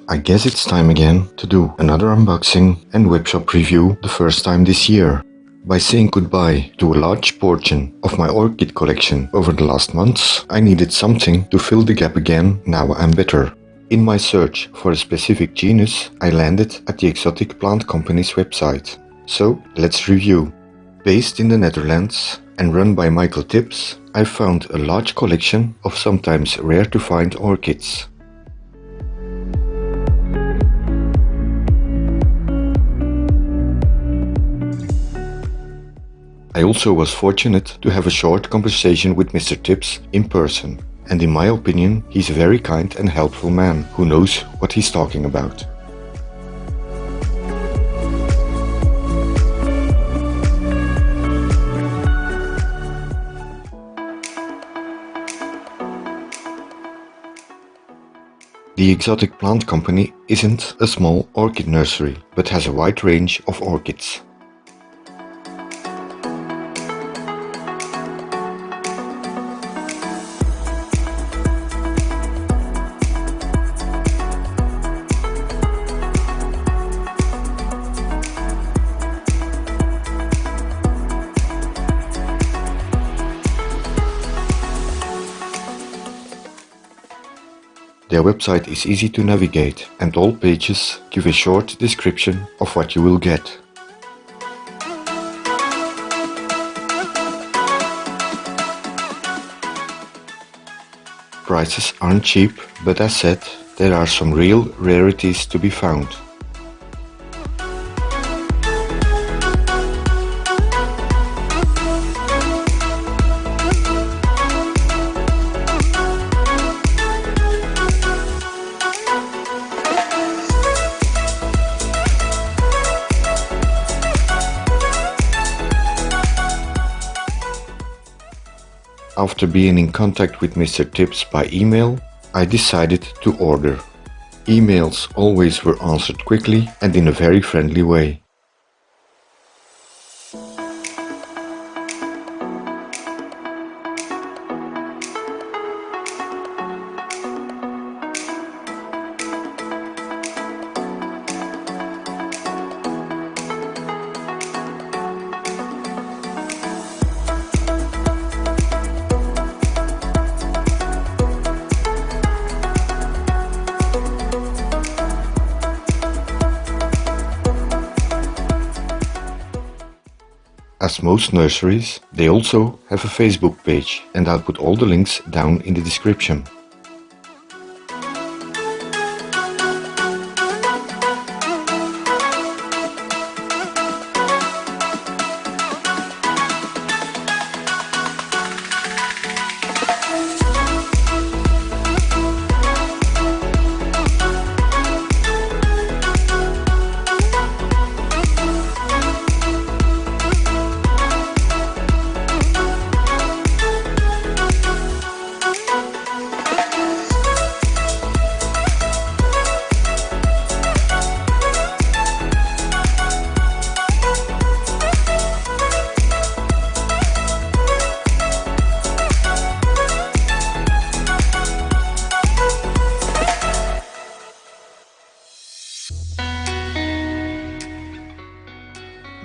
I guess it's time again to do another unboxing and webshop review, the first time this year. By saying goodbye to a large portion of my orchid collection over the last months, I needed something to fill the gap again. Now I'm better. In my search for a specific genus, I landed at the exotic plant company's website. So let's review. Based in the Netherlands and run by Michael Tibbs, I found a large collection of sometimes rare to find orchids. I also was fortunate to have a short conversation with Mr. Tibbs in person, and in my opinion he's a very kind and helpful man who knows what he's talking about. The Exotic Plant Company isn't a small orchid nursery, but has a wide range of orchids. Their website is easy to navigate and all pages give a short description of what you will get. Prices aren't cheap, but as said, there are some real rarities to be found. After being in contact with Mr. Tibbs by email, I decided to order. Emails always were answered quickly and in a very friendly way. As most nurseries, they also have a Facebook page, and I'll put all the links down in the description.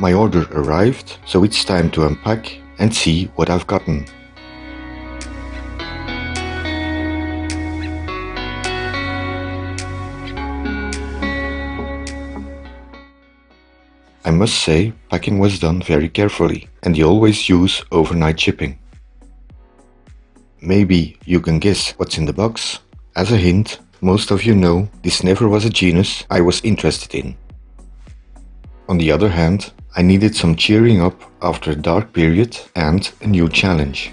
My order arrived, so it's time to unpack and see what I've gotten. I must say, packing was done very carefully, and they always use overnight shipping. Maybe you can guess what's in the box? As a hint, most of you know this never was a genus I was interested in. On the other hand, I needed some cheering up after a dark period and a new challenge.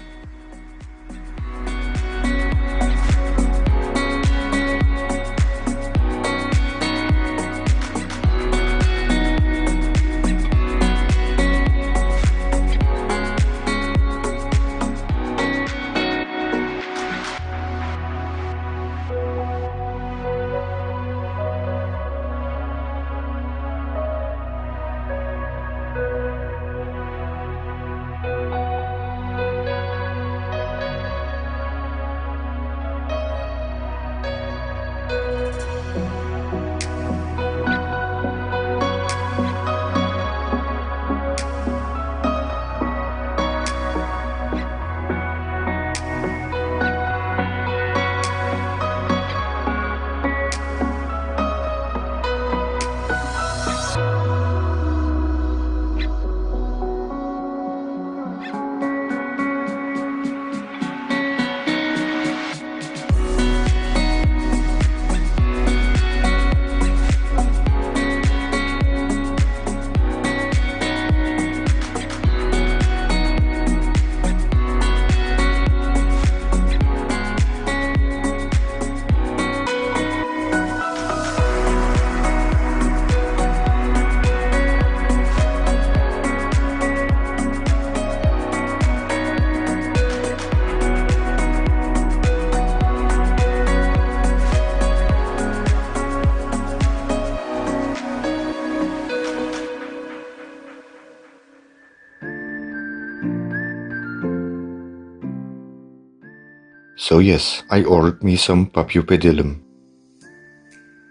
So yes, I ordered me some Paphiopedilum.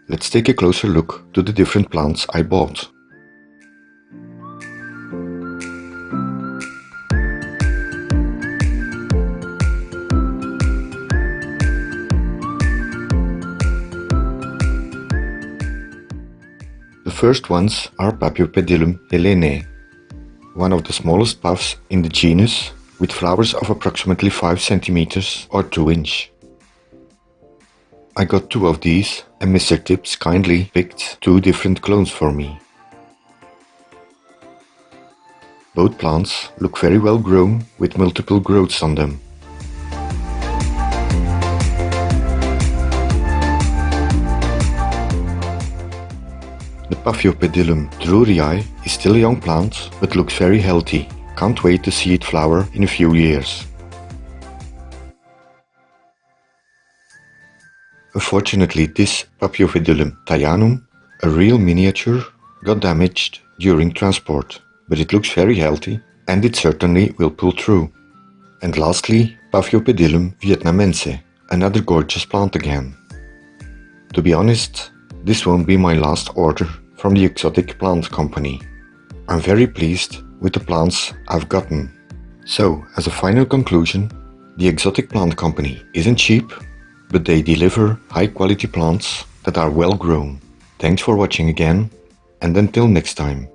Let's take a closer look to the different plants I bought. The first ones are Paphiopedilum helenae, one of the smallest puffs in the genus, with flowers of approximately 5 cm or 2 inch. I got 2 of these and Mr. Tibbs kindly picked 2 different clones for me. Both plants look very well grown with multiple growths on them. The Paphiopedilum druryi is still a young plant but looks very healthy. Can't wait to see it flower in a few years. Unfortunately, this Paphiopedilum thailandensis, a real miniature, got damaged during transport, but it looks very healthy and it certainly will pull through. And lastly, Paphiopedilum vienamense, another gorgeous plant again. To be honest, this won't be my last order from the exotic plant company. I'm very pleased with the plants I've gotten. So, as a final conclusion, the exotic plant company isn't cheap, but they deliver high quality plants that are well grown. Thanks for watching again, and until next time.